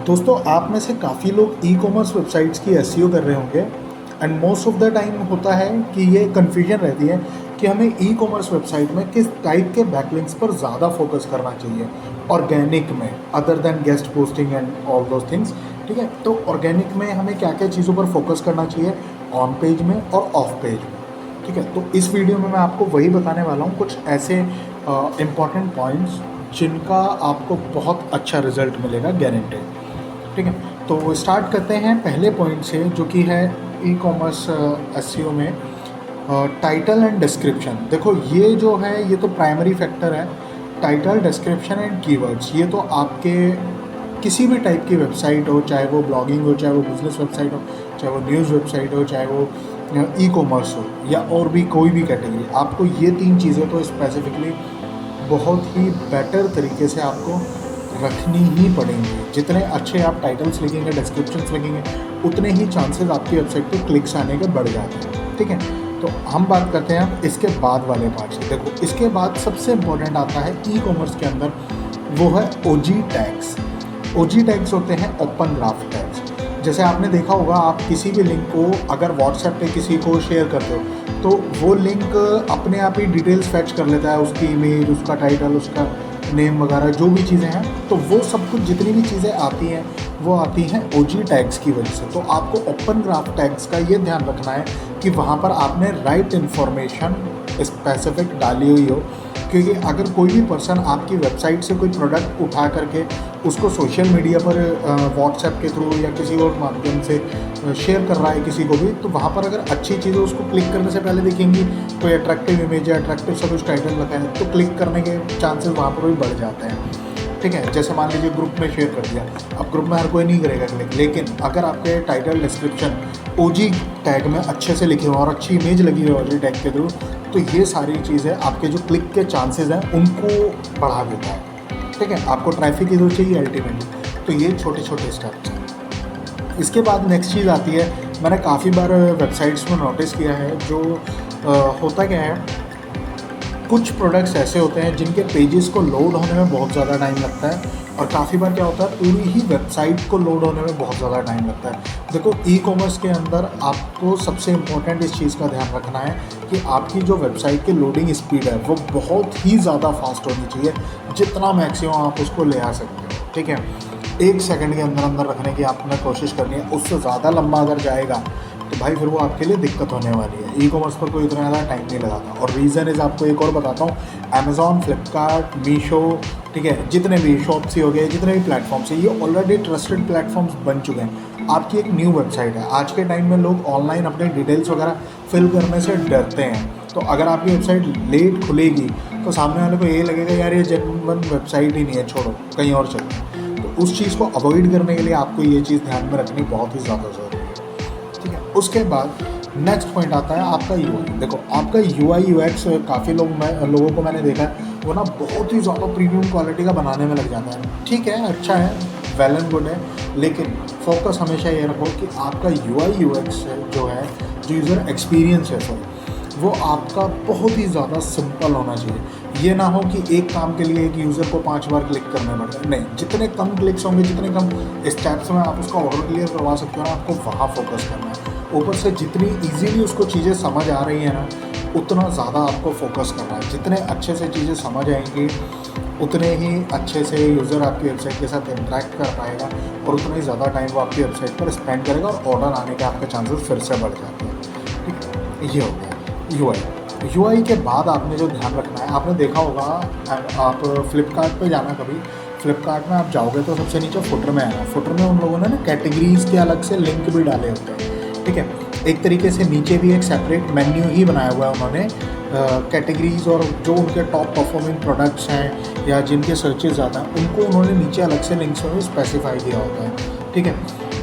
दोस्तों आप में से काफ़ी लोग ई कॉमर्स वेबसाइट्स की एसईओ कर रहे होंगे and most of the time होता है कि ये कन्फ्यूजन रहती है कि हमें ई कॉमर्स वेबसाइट में किस टाइप के बैकलिंक्स पर ज़्यादा फोकस करना चाहिए ऑर्गेनिक में, other than guest posting and all those things. ठीक है, तो ऑर्गेनिक में हमें क्या क्या चीज़ों पर फोकस करना चाहिए, ऑन पेज में और ऑफ पेज में। ठीक है, तो इस वीडियो में मैं आपको वही बताने वाला हूँ, कुछ ऐसे इम्पॉर्टेंट पॉइंट्स जिनका आपको बहुत अच्छा रिजल्ट मिलेगा, गारंटेड। ठीक है, तो स्टार्ट करते हैं पहले पॉइंट से, जो कि है ई कॉमर्स एसईओ में टाइटल एंड डिस्क्रिप्शन। देखो ये जो है ये तो प्राइमरी फैक्टर है। टाइटल, डिस्क्रिप्शन एंड कीवर्ड्स, ये तो आपके किसी भी टाइप की वेबसाइट हो, चाहे वो ब्लॉगिंग हो, चाहे वो बिजनेस वेबसाइट हो, चाहे वो न्यूज़ वेबसाइट हो, चाहे वो ई कॉमर्स हो, या और भी कोई भी कैटेगरी, आपको ये तीन चीज़ें तो स्पेसिफिकली बहुत ही बेटर तरीके से आपको रखनी ही पड़ेंगी। जितने अच्छे आप टाइटल्स लिखेंगे, डिस्क्रिप्शंस लिखेंगे, उतने ही चांसेस आपकी वेबसाइट पे क्लिक्स आने के बढ़ जाते हैं। ठीक है, तो हम बात करते हैं अब इसके बाद वाले पार्ट से। देखो इसके बाद सबसे इम्पोर्टेंट आता है ई कॉमर्स के अंदर, वो है ओजी टैग्स। ओजी टैग्स होते हैं ओपन ग्राफ टैग्स। जैसे आपने देखा होगा, आप किसी भी लिंक को अगर व्हाट्सएप पे किसी को शेयर करते हो तो वो लिंक अपने आप ही डिटेल्स फैच कर लेता है, उसकी इमेज, उसका टाइटल, उसका नेम वगैरह जो भी चीज़ें हैं। तो वो सब कुछ जितनी भी चीज़ें आती हैं वो आती हैं ओजी टैग्स की वजह से। तो आपको ओपन ग्राफ टैग्स का ये ध्यान रखना है कि वहाँ पर आपने राइट इन्फॉर्मेशन स्पेसिफिक डाली हुई हो, क्योंकि अगर कोई भी पर्सन आपकी वेबसाइट से कोई प्रोडक्ट उठा करके उसको सोशल मीडिया पर व्हाट्सएप के थ्रू या किसी और माध्यम से शेयर कर रहा है किसी को भी, तो वहाँ पर अगर अच्छी चीज़ें उसको क्लिक करने से पहले दिखेंगी, कोई अट्रैक्टिव इमेज है, अट्रैक्टिव सा कुछ टाइटल रखा है, तो क्लिक करने के चांसेस वहाँ पर भी बढ़ जाते हैं। ठीक है, जैसे मान लीजिए ग्रुप में शेयर कर दिया, अब ग्रुप में हर कोई नहीं करेगा क्लिक, लेकिन अगर आपके टाइटल डिस्क्रिप्शन ओजी टैग में अच्छे से लिखे हुए और अच्छी इमेज लगी हुई है ओजी टैग के थ्रू, तो ये सारी चीज़ें आपके जो क्लिक के चांसेस हैं उनको बढ़ा देता है। ठीक है, आपको ट्रैफिक इधर चाहिए अल्टीमेटली, तो ये छोटे छोटे स्टेप्स हैं। इसके बाद नेक्स्ट चीज़ आती है, मैंने काफ़ी बार वेबसाइट्स में नोटिस किया है, जो होता क्या है, कुछ प्रोडक्ट्स ऐसे होते हैं जिनके पेजेस को लोड होने में बहुत ज़्यादा टाइम लगता है, और काफ़ी बार क्या होता है, पूरी ही वेबसाइट को लोड होने में बहुत ज़्यादा टाइम लगता है। देखो ई कॉमर्स के अंदर आपको सबसे इम्पोर्टेंट इस चीज़ का ध्यान रखना है कि आपकी जो वेबसाइट की लोडिंग स्पीड है वो बहुत ही ज़्यादा फास्ट होनी चाहिए, जितना मैक्सिमम आप उसको ले आ सकते हो। ठीक है, 1 सेकंड के अंदर अंदर रखने की आपने कोशिश करनी है। उससे ज़्यादा लंबा अगर जाएगा तो भाई फिर वो आपके लिए दिक्कत होने वाली है। ई कॉमर्स पर कोई उतना ज़्यादा टाइम नहीं लगाता। और रीज़न इज़, आपको एक और बताता हूँ, अमेज़ॉन, फ्लिपकार्ट, मीशो, ठीक है, जितने भी शॉप्सी हो गए, जितने भी प्लेटफॉर्म्स हैं, ये ऑलरेडी ट्रस्टेड प्लेटफॉर्म्स बन चुके हैं। आपकी एक न्यू वेबसाइट है, आज के टाइम में लोग ऑनलाइन अपने डिटेल्स वगैरह फिल करने से डरते हैं। तो अगर आपकी वेबसाइट लेट खुलेगी तो सामने वाले को ये लगेगा यार ये जेन्युइन वेबसाइट ही नहीं है, छोड़ो कहीं और चलते हैं। तो उस चीज़ को अवॉइड करने के लिए आपको ये चीज़ ध्यान में रखनी बहुत ही ज़्यादा ज़रूरी है। ठीक है, उसके बाद नेक्स्ट पॉइंट आता है आपका यूआई। देखो आपका यूआई यूएक्स, काफ़ी लोगों को मैंने देखा है वो ना बहुत ही ज़्यादा प्रीमियम क्वालिटी का बनाने में लग जाता है। ठीक है, अच्छा है, वेल एंड गुड है, लेकिन फोकस हमेशा ये रखो कि आपका यूआई यूएक्स जो है, जो यूज़र एक्सपीरियंस है सर, वो आपका बहुत ही ज़्यादा सिंपल होना चाहिए। ये ना हो कि एक काम के लिए एक यूज़र को 5 बार क्लिक करना पड़े, नहीं, जितने कम क्लिक्स होंगे, जितने कम स्टेप्स में आप उसका ऑर्डर क्लियर करवा सकते हो ना, आपको वहाँ फोकस करना है। ऊपर से जितनी इजीली उसको चीज़ें समझ आ रही हैं ना, उतना ज़्यादा आपको फोकस करना है। जितने अच्छे से चीज़ें समझ आएंगी, उतने ही अच्छे से यूज़र आपकी वेबसाइट के साथ इंटरेक्ट कर पाएगा, और उतना ही ज़्यादा टाइम वो आपकी वेबसाइट पर स्पेंड करेगा, और ऑर्डर आने के आपके चांसेस फिर से बढ़ जाते हैं। ठीक है, ये हो गया यूआई। यूआई के बाद आपने जो ध्यान रखना है, आपने देखा होगा, आप फ्लिपकार्ट पे जाना, कभी फ्लिपकार्ट में आप जाओगे तो सबसे नीचे फुटर में आना, फुटर में उन लोगों ने ना कैटेगरीज़ के अलग से लिंक भी डाले होते हैं। ठीक है, एक तरीके से नीचे भी एक सेपरेट मेन्यू ही बनाया हुआ है उन्होंने, कैटेगरीज़, और जो उनके टॉप परफॉर्मिंग प्रोडक्ट्स हैं या जिनके सर्चेज ज़्यादा हैं, उनको उन्होंने नीचे अलग से लिंक्स में स्पेसिफाई किया होता है। ठीक है,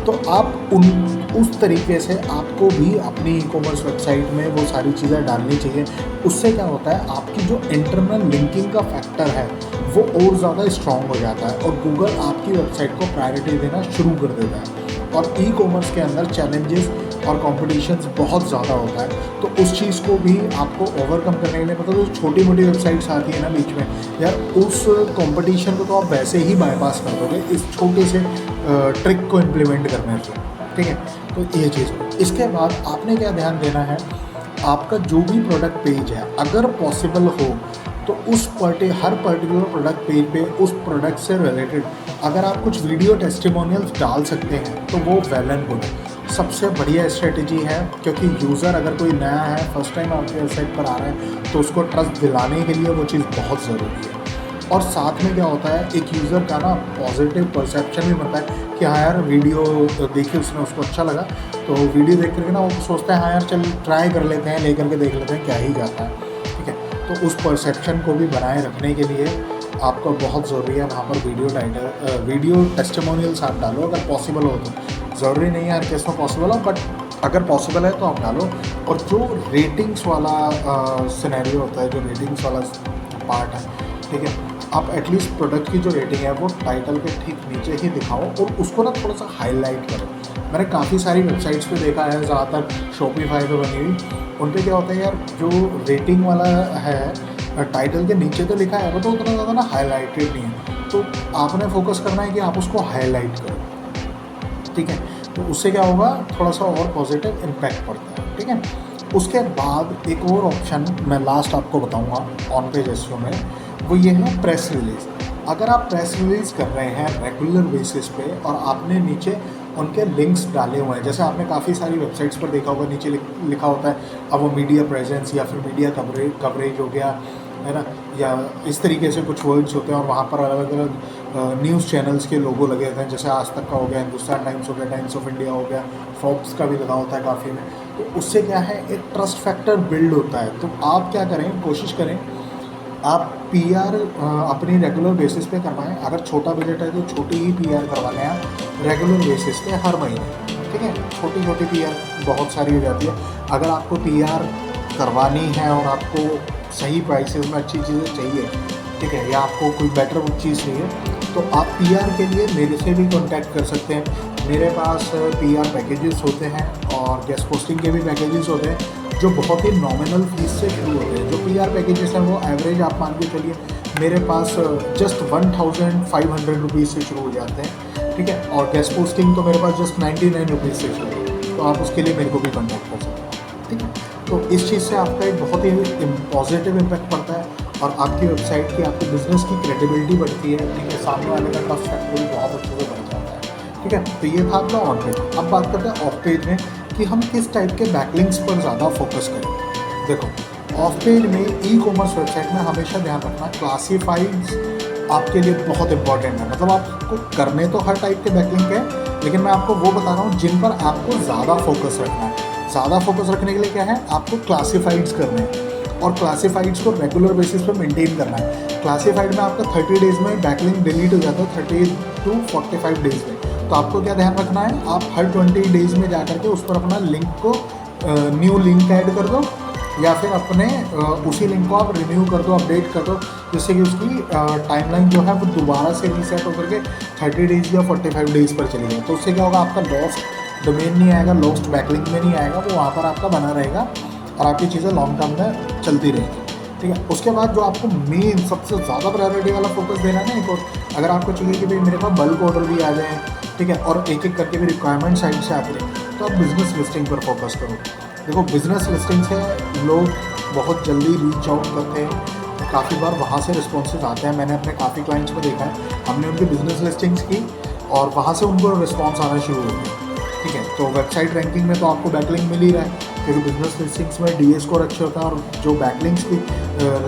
तो आप उस तरीके से आपको भी अपनी ई कॉमर्स वेबसाइट में वो सारी चीज़ें डालनी चाहिए। उससे क्या होता है, आपकी जो इंटरनल लिंकिंग का फैक्टर है वो और ज़्यादा स्ट्रॉन्ग हो जाता है, और गूगल आपकी वेबसाइट को प्रायोरिटी देना शुरू कर देता है। और ई कॉमर्स के अंदर चैलेंजेस और कॉम्पिटिशन्स बहुत ज़्यादा होता है। तो उस चीज़ को भी आपको ओवरकम करने के लिए, मतलब जो छोटी मोटी वेबसाइट्स आती है ना बीच में, यार उस कॉम्पिटिशन को तो आप वैसे ही बाईपास कर दोगे इस छोटे से ट्रिक को इम्प्लीमेंट करने से, ठीक है। तो ये चीज़ है। इसके बाद आपने क्या ध्यान देना है, आपका जो भी प्रोडक्ट पेज है अगर पॉसिबल हो तो हर पर्टिकुलर प्रोडक्ट पेज पे उस प्रोडक्ट से रिलेटेड अगर आप कुछ वीडियो टेस्टिमोनियल्स डाल सकते हैं तो वो वेल एंड गुड है, सबसे बढ़िया स्ट्रेटजी है। क्योंकि यूज़र अगर कोई नया है, फर्स्ट टाइम आपके वेबसाइट पर आ रहा है, तो उसको ट्रस्ट दिलाने के लिए वो चीज़ बहुत ज़रूरी है। और साथ में क्या होता है, एक यूज़र का ना पॉजिटिव परसेप्शन भी बनता है कि हाँ यार वीडियो देखी उसने, उसको अच्छा लगा, तो वीडियो देख करके ना वो सोचता है हाँ यार चल ट्राई कर लेते हैं, लेकर के देख लेते हैं क्या ही जाता है, ठीक है। तो उस परसेप्शन को भी बनाए रखने के लिए आपको बहुत ज़रूरी है वहाँ पर वीडियो टेस्टिमोनियल्स आप डालो अगर पॉसिबल हो तो। ज़रूरी नहीं है हर केस में पॉसिबल हो, बट अगर पॉसिबल है तो आप डालो। और जो रेटिंग्स वाला सिनेरियो होता है, जो रेटिंग्स वाला पार्ट है, ठीक है, आप एटलीस्ट प्रोडक्ट की जो रेटिंग है वो टाइटल के ठीक नीचे ही दिखाओ और उसको ना थोड़ा सा हाईलाइट करो। मैंने काफ़ी सारी वेबसाइट्स पे देखा है, ज़्यादातर शॉपिफाई पे बनी हुई, उन पे क्या होता है यार, जो रेटिंग वाला है टाइटल के नीचे तो लिखा है वो तो उतना ज़्यादा ना हाईलाइटेड नहीं है, तो आपने फोकस करना है कि आप उसको हाईलाइट करो, ठीक है। तो उससे क्या होगा, थोड़ा सा और पॉजिटिव इम्पैक्ट पड़ता है, ठीक है। उसके बाद एक और ऑप्शन मैं लास्ट आपको बताऊँगा ऑन पेज एसईओ में, वो ये है प्रेस रिलीज़। अगर आप प्रेस रिलीज़ कर रहे हैं रेगुलर बेसिस पे और आपने नीचे उनके लिंक्स डाले हुए हैं, जैसे आपने काफ़ी सारी वेबसाइट्स पर देखा होगा नीचे लिखा होता है अब वो मीडिया प्रेजेंस या फिर मीडिया कवरेज हो गया, है ना, या इस तरीके से कुछ वर्ड्स होते हैं, और वहाँ पर अलग अलग न्यूज़ चैनल्स के लोगो लगे होते हैं, जैसे आज तक का हो गया, हिंदुस्तान टाइम्स हो गया, टाइम्स ऑफ इंडिया हो गया, फोर्ब्स का भी लगा होता है काफ़ी में। तो उससे क्या है, एक ट्रस्ट फैक्टर बिल्ड होता है। तो आप क्या करें, कोशिश करें आप पीआर अपनी रेगुलर बेसिस पे करवाएं। अगर छोटा बजट है तो छोटी ही पीआर करवाने आप रेगुलर बेसिस पे हर महीने, ठीक है। छोटी छोटी पीआर बहुत सारी हो जाती है। अगर आपको पीआर करवानी है और आपको सही प्राइसेस में अच्छी चीज़ें चाहिए, ठीक है, या आपको कोई बेटर चीज़ चाहिए, तो आप पीआर के लिए मेरे से भी कॉन्टैक्ट कर सकते हैं। मेरे पास पीआर पैकेजेस होते हैं और गेस्ट पोस्टिंग के भी पैकेजेस होते हैं जो बहुत ही नॉमिनल फीस से शुरू होते हैं। जो पीआर पैकेजेस हैं वो एवरेज आप मान के चलिए मेरे पास जस्ट 1500 रुपीज़ से शुरू हो जाते हैं, ठीक है। और गेस्ट पोस्टिंग तो मेरे पास जस्ट 99 रुपीज़ से शुरू है, तो आप उसके लिए मेरे को भी कॉन्टैक्ट कर सकते हैं, ठीक है। तो इस चीज़ से आपका एक बहुत ही पॉजिटिव इम्पैक्ट पड़ता है और आपकी वेबसाइट की, आपके बिज़नेस की क्रेडिबिलिटी बढ़ती है, ठीक है। सामने वाले का ट्रस्ट फैक्टर भी बहुत अच्छे से बढ़ जाता है, ठीक है। तो ये था अपना ऑन पेज। अब बात करते हैं ऑफ पेज में कि हम किस टाइप के बैकलिंक्स पर ज़्यादा फोकस करें। देखो, ऑफ पेज में ई कॉमर्स वेबसाइट में हमेशा ध्यान रखना, क्लासीफाइड्स आपके लिए बहुत इंपॉर्टेंट है। मतलब आपको करने तो हर टाइप के बैकलिंक है, लेकिन मैं आपको वो बता रहा हूँ जिन पर आपको ज़्यादा फोकस रखना है। ज़्यादा फोकस रखने के लिए क्या है, आपको क्लासीफाइड्स करने हैं और क्लासीफाइड्स को रेगुलर बेसिस पर मेंटेन करना है। क्लासीफाइड में आपका 30 डेज़ में बैकलिंक डिलीट हो जाता है, 30 to 45 डेज़ में। तो आपको क्या ध्यान रखना है, आप हर 20 डेज़ में जाकर के उस पर अपना लिंक को न्यू लिंक ऐड कर दो, या फिर अपने उसी लिंक को आप रिन्यू कर दो, अपडेट कर दो, जिससे कि उसकी टाइमलाइन जो है वो दोबारा से रीसेट होकर के 30 डेज़ या 45 डेज़ पर चली जाए। तो उससे क्या होगा, आपका लॉस्ट डोमेन नहीं आएगा, लॉस्ट बैकलिंक में नहीं आएगा, वो वहाँ पर आपका बना रहेगा और आपकी चीज़ें लॉन्ग टर्म में चलती रहेगी, ठीक है। उसके बाद जो आपको मेन सबसे ज़्यादा प्रायोरिटी वाला फोकस देना है ना, एक और, अगर आपको चाहिए कि भाई मेरे पास बल्क ऑर्डर भी आ जाए, ठीक है, और एक एक करके भी रिक्वायरमेंट साइड से आती रहे, तो आप बिज़नेस लिस्टिंग पर फोकस करो। देखो, बिज़नेस लिस्टिंग से लोग बहुत जल्दी रीच आउट करते हैं, काफ़ी बार वहाँ से रिस्पॉन्सेज आते हैं। मैंने अपने काफ़ी क्लाइंट्स में देखा है, हमने उनकी बिज़नेस लिस्टिंग्स की और वहाँ से उनको रिस्पॉन्स आना शुरू हो गया, ठीक है। तो वेबसाइट रैंकिंग में तो आपको बैकलिंक मिल ही रहा है, क्योंकि बिजनेस लिस्टिंग्स में डी स्कोर अच्छे होता है और जो बैकलिंक्स की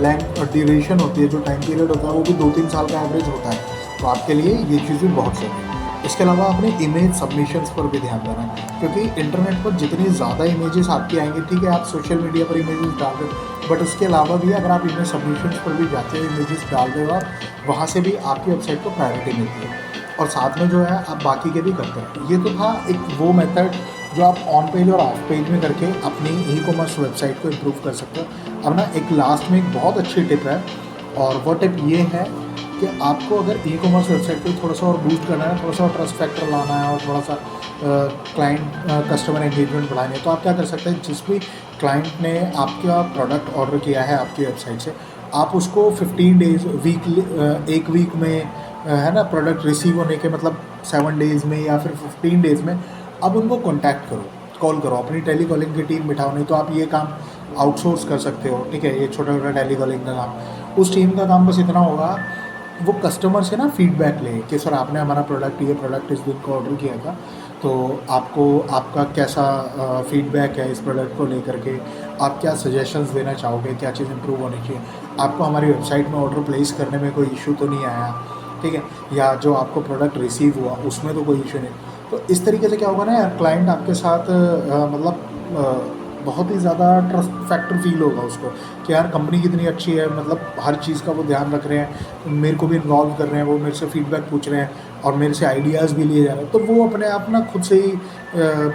लेंथ और ड्यूरेशन होती है, जो टाइम पीरियड होता है, वो भी 2-3 साल का एवरेज होता है। तो आपके लिए ये चीज़ भी बहुत सही है। इसके अलावा अपने इमेज सबमिशंस पर भी ध्यान देना है, क्योंकि इंटरनेट पर जितनी ज़्यादा इमेजेस आपकी आएंगी, ठीक है, आप सोशल मीडिया पर इमेजेस डाल रहे हो, बट उसके अलावा भी अगर आप इमेज सबमिशंस पर भी जाते हो, इमेजेस डाल रहे हो आप, वहाँ से भी आपकी वेबसाइट को प्रायोरिटी मिलती है। और साथ में जो है आप बाकी के भी करते हैं। ये तो था एक वो मेथड जो आप ऑन पेज और ऑफ पेज में करके अपनी ई कॉमर्स वेबसाइट को इम्प्रूव कर सकते हो। अब ना एक लास्ट में एक बहुत अच्छी टिप है, और वो टिप ये है कि आपको अगर ई कॉमर्स वेबसाइट को थोड़ा सा और बूस्ट करना है, थोड़ा सा और ट्रस्ट फैक्टर लाना है और थोड़ा सा क्लाइंट कस्टमर एंगेजमेंट बढ़ानी है, तो आप क्या कर सकते हैं, जिस भी क्लाइंट ने आपका प्रोडक्ट ऑर्डर किया है आपकी वेबसाइट से, आप उसको 15 डेज़ वीकली, एक वीक में है ना, प्रोडक्ट रिसीव होने के मतलब 7 डेज़ में या फिर 15 डेज़ में आप उनको कॉन्टैक्ट करो, कॉल करो, अपनी टेली कॉलिंग की टीम बिठाओ। नहीं तो आप ये काम आउटसोर्स कर सकते हो, ठीक है, ये छोटा छोटा टेली कॉलिंग का काम। उस टीम का काम बस इतना होगा, वो कस्टमर से ना फीडबैक ले कि सर आपने हमारा प्रोडक्ट, ये प्रोडक्ट इस दिन को ऑर्डर किया था, तो आपको आपका कैसा फीडबैक है इस प्रोडक्ट को लेकर के, आप क्या सजेशंस देना चाहोगे, क्या चीज़ इंप्रूव होनी चाहिए, आपको हमारी वेबसाइट में ऑर्डर प्लेस करने में कोई इशू तो नहीं आया, ठीक है, या जो आपको प्रोडक्ट रिसीव हुआ उसमें तो कोई इशू नहीं। तो इस तरीके से क्या होगा ना यार, क्लाइंट आपके साथ मतलब बहुत ही ज़्यादा ट्रस्ट फैक्टर फील होगा उसको कि यार कंपनी कितनी अच्छी है, मतलब हर चीज़ का वो ध्यान रख रहे हैं, मेरे को भी इन्वॉल्व कर रहे हैं, वो मेरे से फीडबैक पूछ रहे हैं और मेरे से आइडियाज़ भी लिए जा रहे हैं। तो वो अपने आप ना खुद से ही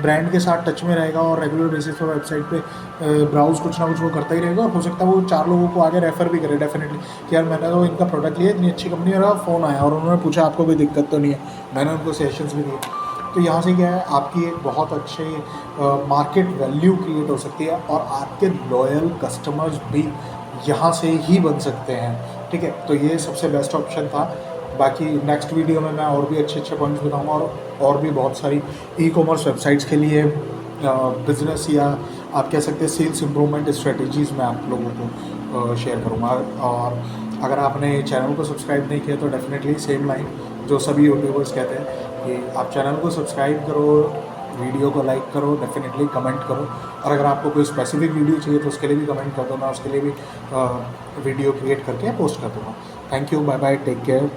ब्रांड के साथ टच में रहेगा और रेगुलर बेसिस पर वेबसाइट पे ब्राउज कुछ ना कुछ वो करता ही रहेगा। और हो सकता है वो 4 लोगों को आगे रेफ़र भी करे डेफिनेटली कि यार मैंने तो इनका प्रोडक्ट लिया, इतनी अच्छी कंपनी, और फ़ोन आया और उन्होंने पूछा आपको कोई दिक्कत तो नहीं है, मैंने उनको सेशंस भी दिए। तो यहाँ से क्या है, आपकी एक बहुत अच्छी मार्केट वैल्यू क्रिएट हो सकती है और आपके लॉयल कस्टमर्स भी यहाँ से ही बन सकते हैं, ठीक है। तो ये सबसे बेस्ट ऑप्शन था। बाकी नेक्स्ट वीडियो में मैं और भी अच्छे अच्छे पॉइंट्स बताऊँगा और भी बहुत सारी ई कॉमर्स वेबसाइट्स के लिए बिज़नेस या आप कह सकते हैं सेल्स इम्प्रूवमेंट स्ट्रेटजीज़ मैं आप लोगों को शेयर करूँगा। और अगर आपने चैनल को सब्सक्राइब नहीं किया तो डेफिनेटली सेम लाइन जो सभी यूट्यूबर्स कहते हैं कि आप चैनल को सब्सक्राइब करो, वीडियो को लाइक करो, डेफिनेटली कमेंट करो, और अगर आपको कोई स्पेसिफिक वीडियो चाहिए तो उसके लिए भी कमेंट कर दो, मैं उसके लिए भी वीडियो क्रिएट करके पोस्ट कर दूँगा। Thank you, bye bye, take care.